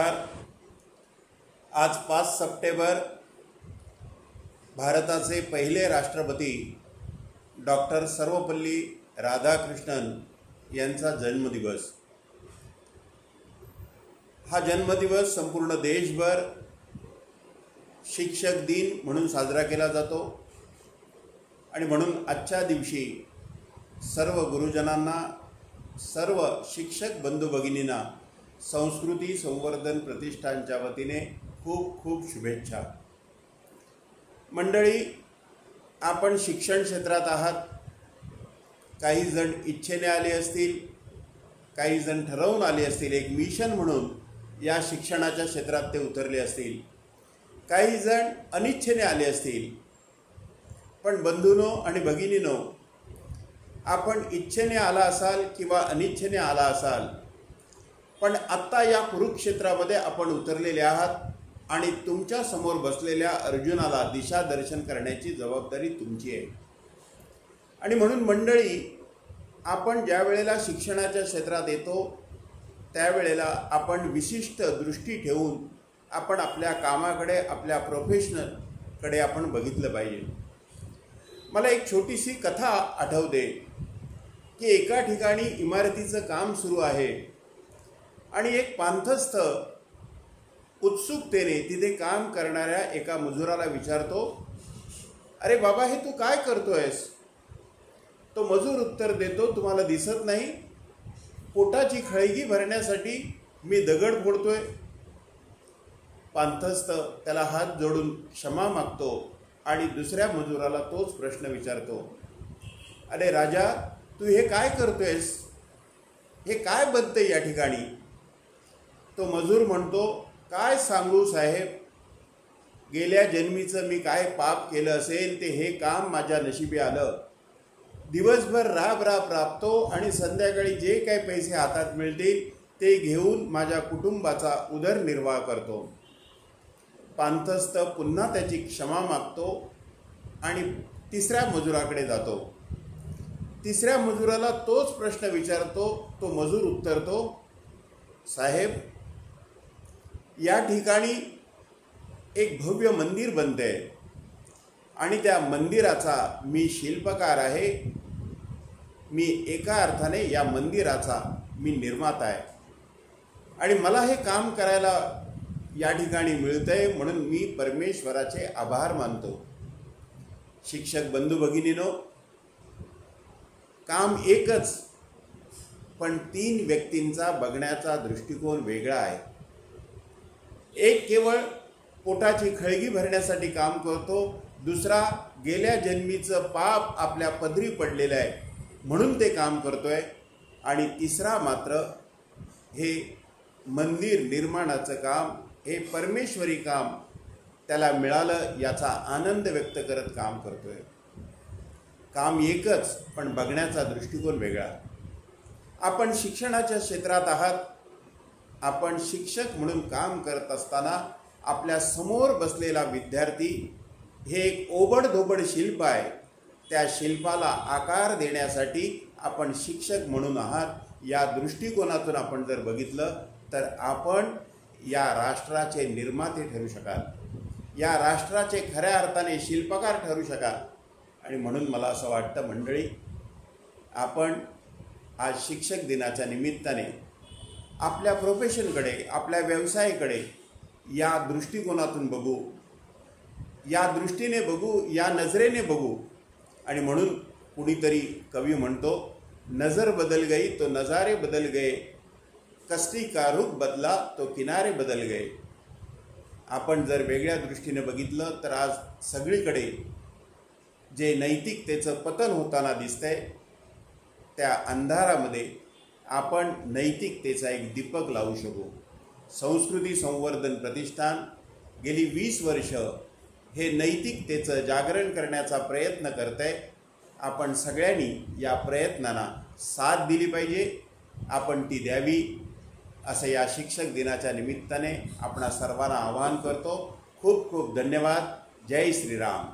आज 5 सप्टेंबर भारताचे पहिले राष्ट्रपती डॉक्टर सर्वपल्ली राधाकृष्णन यांचा जन्मदिवस। हा जन्मदिवस संपूर्ण देशभर शिक्षक दिन म्हणून साजरा केला जातो आणि म्हणून आजच्या दिवशी सर्व गुरुजनांना, सर्व शिक्षक बंधू भगिनींना संस्कृती संवर्धन प्रतिष्ठानच्या वतीने खूप खूप शुभेच्छा। मंडळी, आपण शिक्षण क्षेत्रात आहात। काही जण इच्छेने आले असतील, काही जण ठरवून आले असतील, एक मिशन म्हणून या शिक्षणाच्या क्षेत्रात ते उतरले असतील, काही जण अनिच्छेने आले असतील। पण बंधूंनो आणि भगिनींनो, आपण इच्छेने आला असाल किंवा अनिच्छेने आला असाल, पण आत्ता या कुरुक्षेत्रामध्ये आपण उतरलेले आहात आणि तुमच्या समोर बसलेल्या अर्जुनाला दिशादर्शन करण्याची जबाबदारी तुमची आहे। आणि म्हणून मंडळी, आपण ज्या वेळेला शिक्षणाच्या क्षेत्रात येतो त्यावेळेला आपण विशिष्ट दृष्टी ठेवून आपण आपल्या कामाकडे, आपल्या प्रोफेशनलकडे आपण बघितलं पाहिजे। मला एक छोटीशी कथा आठवते की एका ठिकाणी इमारतीचं काम सुरू आहे आणि एक पांथस्थ उत्सुकतेने तिथे काम करणाऱ्या एका मजुराला विचारतो, अरे बाबा, हे तू काय करतोयस? तो मजूर उत्तर देतो, तुम्हाला दिसत नाही? पोटाची खळगी भरण्यासाठी मी दगड फोडतोय। पांथस्थ त्याला हात जोडून क्षमा मागतो आणि दुसऱ्या मजुराला तोच प्रश्न विचारतो, अरे राजा, तू हे काय करतोयस? हे काय बनतंय या ठिकाणी? तो मजूर म्हणतो, काय सांगू साहेब, गेल्या जन्मीचं मी काय पाप केलं असेल ते हे काम माझ्या नशिबी आलं। दिवसभर राब राबतो आणि संध्याकाळी जे काही पैसे हातात मिळतील ते घेऊन माझ्या कुटुंबाचा उदरनिर्वाह करतो। पांथस्थ पुन्हा त्याची क्षमा मागतो आणि तिसऱ्या मजुराकडे जातो। तिसऱ्या मजुराला तोच प्रश्न विचारतो। तो मजूर उत्तरतो, साहेब, या ठिकाणी एक भव्य मंदिर बनतंय आणि त्या मंदिराचा मी शिल्पकार आहे। मी एका अर्थाने या मंदिराचा मी निर्माता आहे आणि मला हे काम करायला या ठिकाणी मिळतंय म्हणून मी परमेश्वराचे आभार मानतो। शिक्षक बंधू भगिनींनो, काम एकच, पण 3 व्यक्तींचा बघण्याचा दृष्टिकोन वेगळा आहे। एक केवळ पोटाची खळगी भरण्यासाठी काम करतो, दुसरा गेल्या जन्मीचं पाप आपल्या पदरी पडलेलं आहे म्हणून ते काम करतोय, आणि तिसरा मात्र हे मंदिर निर्माणाचं काम, हे परमेश्वरी काम त्याला मिळालं याचा आनंद व्यक्त करत काम करतोय। काम एकच, पण बघण्याचा दृष्टिकोन वेगळा। आपण शिक्षणाच्या क्षेत्रात आहात। आपण शिक्षक म्हणून काम करत असताना आपल्या समोर बसलेला विद्यार्थी हे एक ओबडधोबड शिल्प आहे। त्या शिल्पाला आकार देण्यासाठी आपण शिक्षक म्हणून आहात। या दृष्टिकोनातून आपण जर बघितलं तर आपण या राष्ट्राचे निर्माते ठरू शकाल, या राष्ट्राचे खऱ्या अर्थाने शिल्पकार ठरू शकाल। आणि म्हणून मला असं वाटतं मंडळी, आपण आज शिक्षक दिनाच्या निमित्ताने आपल्या प्रोफेशनकडे, आपल्या व्यवसायाकडे या दृष्टिकोनातून बघू, या दृष्टीने बघू, या नजरेने बघू। आणि म्हणून कुणीतरी कवी म्हणतो, नजर बदल गई तो नजारे बदल गए, कष्टी का रुख बदला तो किनारे बदल गए। आपण जर वेगळ्या दृष्टीने बघितलं तर आज सगळीकडे जे नैतिकतेचं पतन होताना दिसतंय, त्या अंधारामध्ये आपण नैतिकतेचा एक दीपक लावू शकू। संस्कृती संवर्धन प्रतिष्ठान गेली 20 वर्ष हे नैतिकतेचं जागरण करण्याचा प्रयत्न करतंय। आपण सगळ्यांनी या प्रयत्नांना साथ दिली पाहिजे, आपण ती द्यावी असं या शिक्षक दिनाच्या निमित्ताने आपणा सर्वांना आवाहन करतो। खूप खूप धन्यवाद। जय श्रीराम।